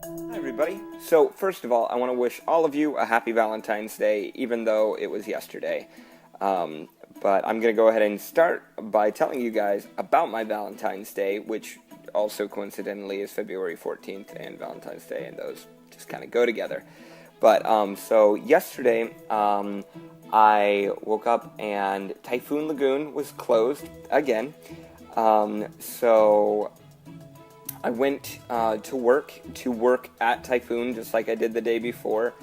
Hi, everybody. So, first of all, I want to wish all of you a happy Valentine's Day, even though it was yesterday. Um, but I'm going to go ahead and start by telling you guys about my Valentine's Day, which also coincidentally is February 14th and Valentine's Day, and those just kind of go together. But, so yesterday, I woke up and Typhoon Lagoon was closed again. So I went to work at Typhoon just like I did the day before.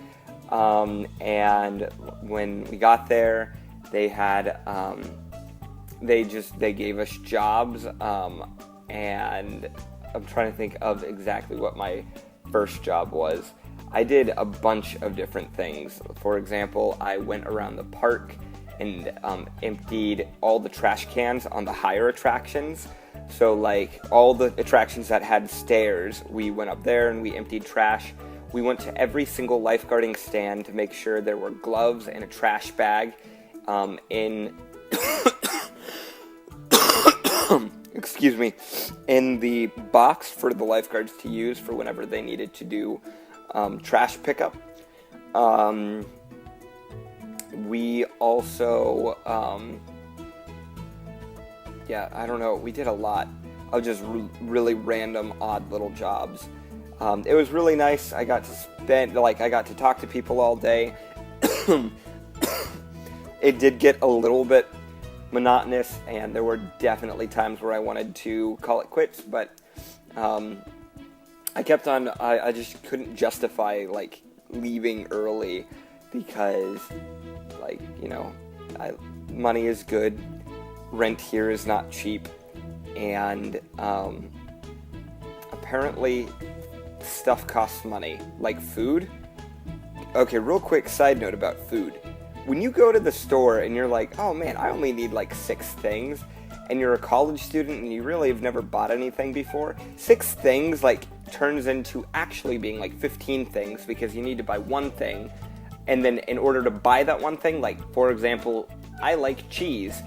And when we got there, they had they gave us jobs. And I'm trying to think of exactly what my first job was. I did a bunch of different things. For example, I went around the park and emptied all the trash cans on the higher attractions. So like all the attractions that had stairs, we went up there and we emptied trash. We went to every single lifeguarding stand to make sure there were gloves and a trash bag in excuse me, in the box for the lifeguards to use for whenever they needed to do trash pickup. We also, I don't know, we did a lot of just really random, odd little jobs. It was really nice. I got to talk to people all day. It did get a little bit monotonous, and there were definitely times where I wanted to call it quits, but I kept on. I just couldn't justify like leaving early because, like, money is good, rent here is not cheap, and apparently stuff costs money, like food. Okay, real quick side note about food. When you go to the store and you're like, oh man, I only need like 6 things, and you're a college student and you really have never bought anything before, 6 things like turns into actually being like 15 things because you need to buy one thing, and then in order to buy that one thing, like for example, I like cheese,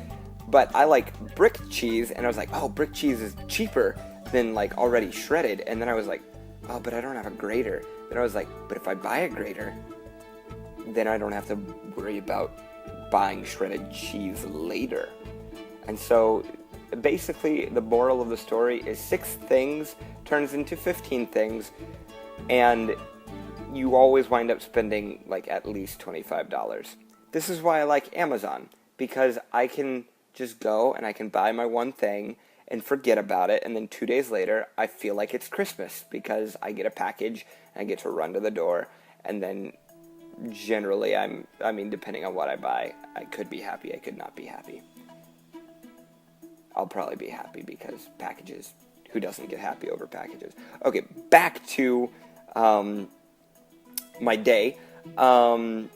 but I like brick cheese, and I was like, oh, brick cheese is cheaper than like already shredded, and then I was like, oh, but I don't have a grater. Then I was like, but if I buy a grater, then I don't have to worry about buying shredded cheese later. And so basically the moral of the story is 6 things turns into 15 things, and you always wind up spending like at least $25. This is why I like Amazon, because I can just go and I can buy my one thing and forget about it, and then 2 days later I feel like it's Christmas because I get a package and I get to run to the door, and then generally depending on what I buy, I could be happy, I could not be happy. I'll probably be happy because packages, who doesn't get happy over packages? Okay, back to my day. Then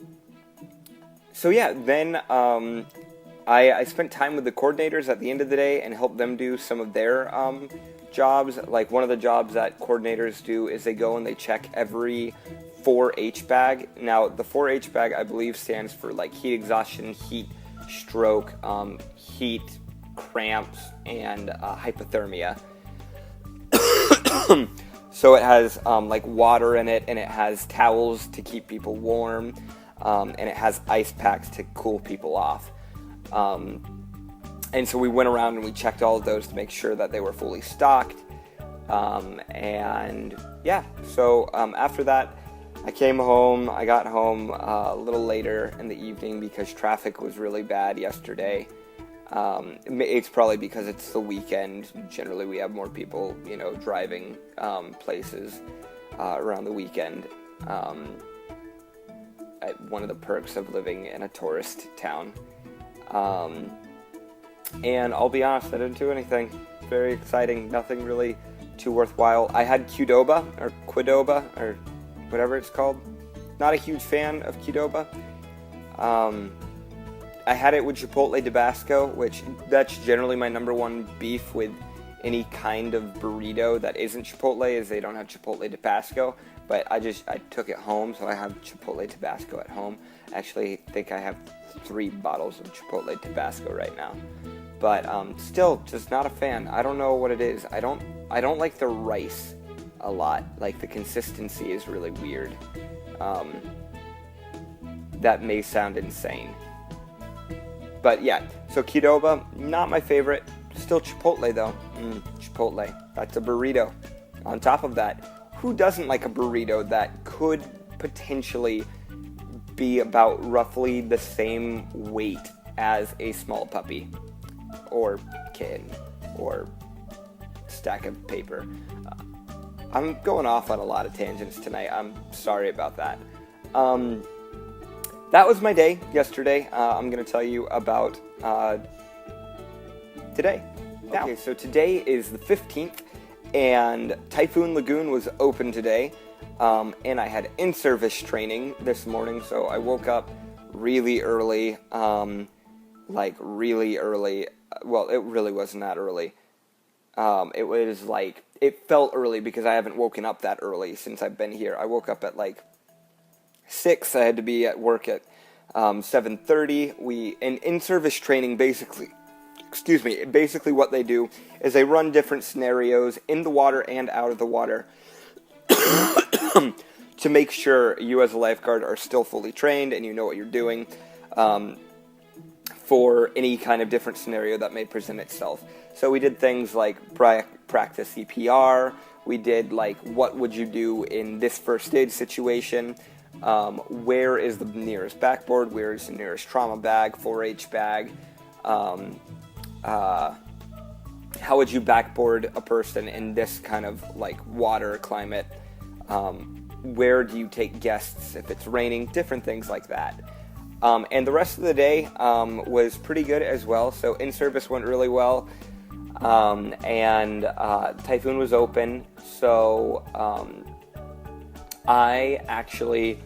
I spent time with the coordinators at the end of the day and helped them do some of their jobs. Like one of the jobs that coordinators do is they go and they check every 4-H bag. Now, the 4-H bag, I believe, stands for like heat exhaustion, heat stroke, heat cramps, and hypothermia. So it has like water in it, and it has towels to keep people warm, and it has ice packs to cool people off. And so we went around and we checked all of those to make sure that they were fully stocked. After that, I came home. I got home a little later in the evening because traffic was really bad yesterday. It's probably because it's the weekend. Generally, we have more people, driving places around the weekend. One of the perks of living in a tourist town. And I'll be honest, I didn't do anything very exciting. Nothing really too worthwhile. I had Qdoba, or Quidoba, or whatever it's called. Not a huge fan of Qdoba. I had it with Chipotle Tabasco, which that's generally my number one beef with any kind of burrito that isn't Chipotle, is they don't have Chipotle Tabasco. But I took it home, so I have Chipotle Tabasco at home. Actually, I think I have 3 bottles of Chipotle Tabasco right now. But still, just not a fan. I don't know what it is. I don't like the rice a lot. Like, the consistency is really weird. That may sound insane. But yeah, so Qdoba, not my favorite. Still Chipotle though. Chipotle. That's a burrito. On top of that, who doesn't like a burrito that could potentially be about roughly the same weight as a small puppy or kitten or stack of paper? I'm going off on a lot of tangents tonight. I'm sorry about that. That was my day yesterday. I'm going to tell you about today. Now. Okay, so today is the 15th, and Typhoon Lagoon was open today, and I had in-service training this morning, so I woke up really early, like really early. Well, it really wasn't that early. It was like, it felt early because I haven't woken up that early since I've been here. I woke up at like 6. I had to be at work at 7:30. In-service training basically what they do is they run different scenarios in the water and out of the water to make sure you as a lifeguard are still fully trained and you know what you're doing for any kind of different scenario that may present itself. So we did things like practice CPR. We did like, what would you do in this first aid situation? Where is the nearest backboard? Where is the nearest trauma bag, 4-H bag? How would you backboard a person in this kind of like water climate? Where do you take guests if it's raining? Different things like that. And the rest of the day was pretty good as well. So in-service went really well. And Typhoon was open. So I actually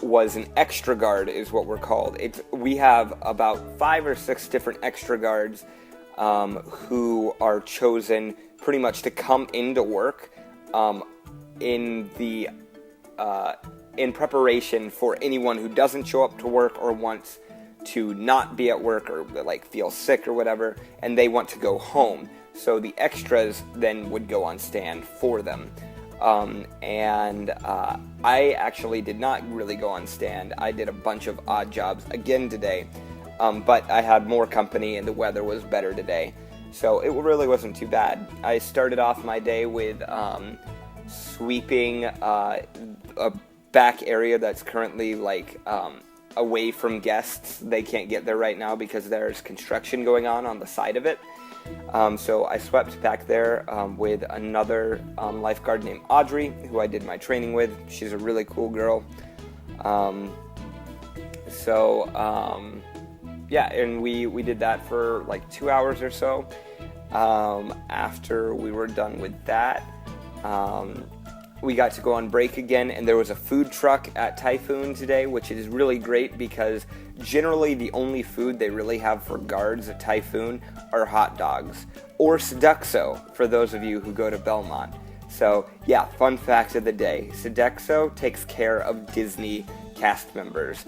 was an extra guard is what we're called. We have about 5 or 6 different extra guards who are chosen pretty much to come into work in preparation for anyone who doesn't show up to work or wants to not be at work or like feel sick or whatever, and they want to go home. So the extras then would go on stand for them. I actually did not really go on stand. I did a bunch of odd jobs again today, but I had more company and the weather was better today, so it really wasn't too bad. I started off my day with sweeping a back area that's currently like away from guests. They can't get there right now because there's construction going on the side of it. So I swept back there with another lifeguard named Audrey, who I did my training with. She's a really cool girl. Yeah, and we did that for like 2 hours or so. After we were done with that, we got to go on break again, and there was a food truck at Typhoon today, which is really great because generally the only food they really have for guards at Typhoon are hot dogs, or Sodexo for those of you who go to Belmont. So yeah, fun fact of the day, Sodexo takes care of Disney cast members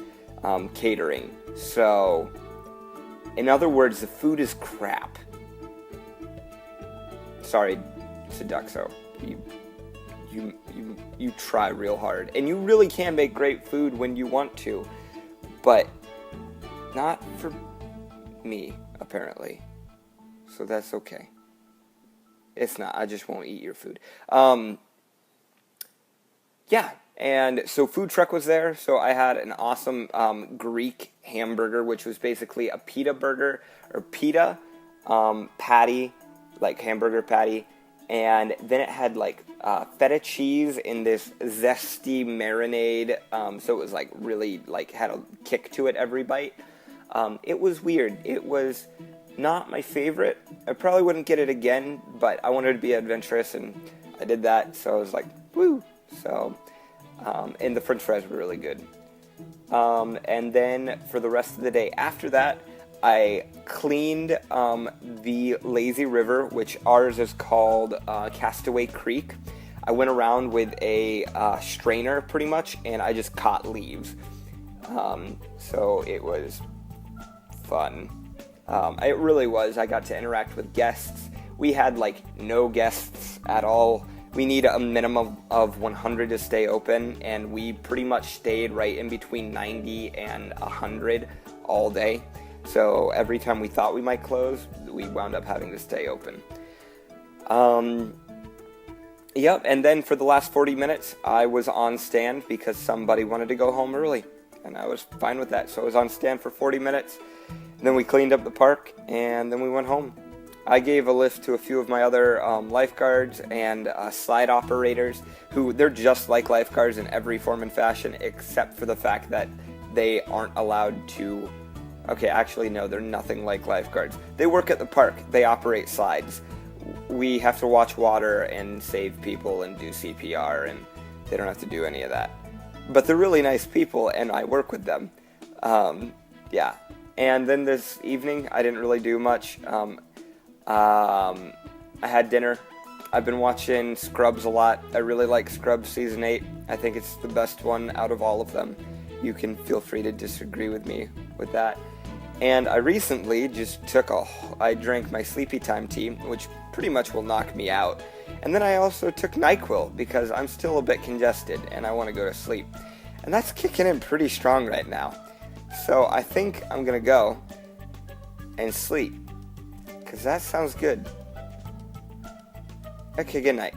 catering. So in other words, the food is crap. Sorry, Sodexo. You try real hard, and you really can make great food when you want to, but not for me, apparently. So that's okay. It's not. I just won't eat your food. Yeah, and so food truck was there, so I had an awesome Greek hamburger, which was basically a pita burger, or pita patty, like hamburger patty, and then it had like feta cheese in this zesty marinade, so it was like really like had a kick to it every bite. It was weird. It was not my favorite. I probably wouldn't get it again, but I wanted to be adventurous, and I did that, so I was like, woo! So, and the french fries were really good. And then for the rest of the day after that, I cleaned the lazy river, which ours is called Castaway Creek. I went around with a strainer pretty much, and I just caught leaves. So it was fun. It really was. I got to interact with guests. We had like no guests at all. We need a minimum of 100 to stay open, and we pretty much stayed right in between 90 and 100 all day. So every time we thought we might close, we wound up having to stay open. Yep, and then for the last 40 minutes, I was on stand because somebody wanted to go home early, and I was fine with that. So I was on stand for 40 minutes, and then we cleaned up the park, and then we went home. I gave a lift to a few of my other lifeguards and slide operators, who they're just like lifeguards in every form and fashion, except for the fact that they aren't allowed to... Okay, actually, no, they're nothing like lifeguards. They work at the park. They operate slides. We have to watch water and save people and do CPR, and they don't have to do any of that. But they're really nice people, and I work with them. Yeah. And then this evening, I didn't really do much. I had dinner. I've been watching Scrubs a lot. I really like Scrubs Season 8. I think it's the best one out of all of them. You can feel free to disagree with me with that. And I recently just I drank my Sleepy Time tea, which pretty much will knock me out. And then I also took NyQuil because I'm still a bit congested and I want to go to sleep. And that's kicking in pretty strong right now. So I think I'm going to go and sleep because that sounds good. Okay, good night.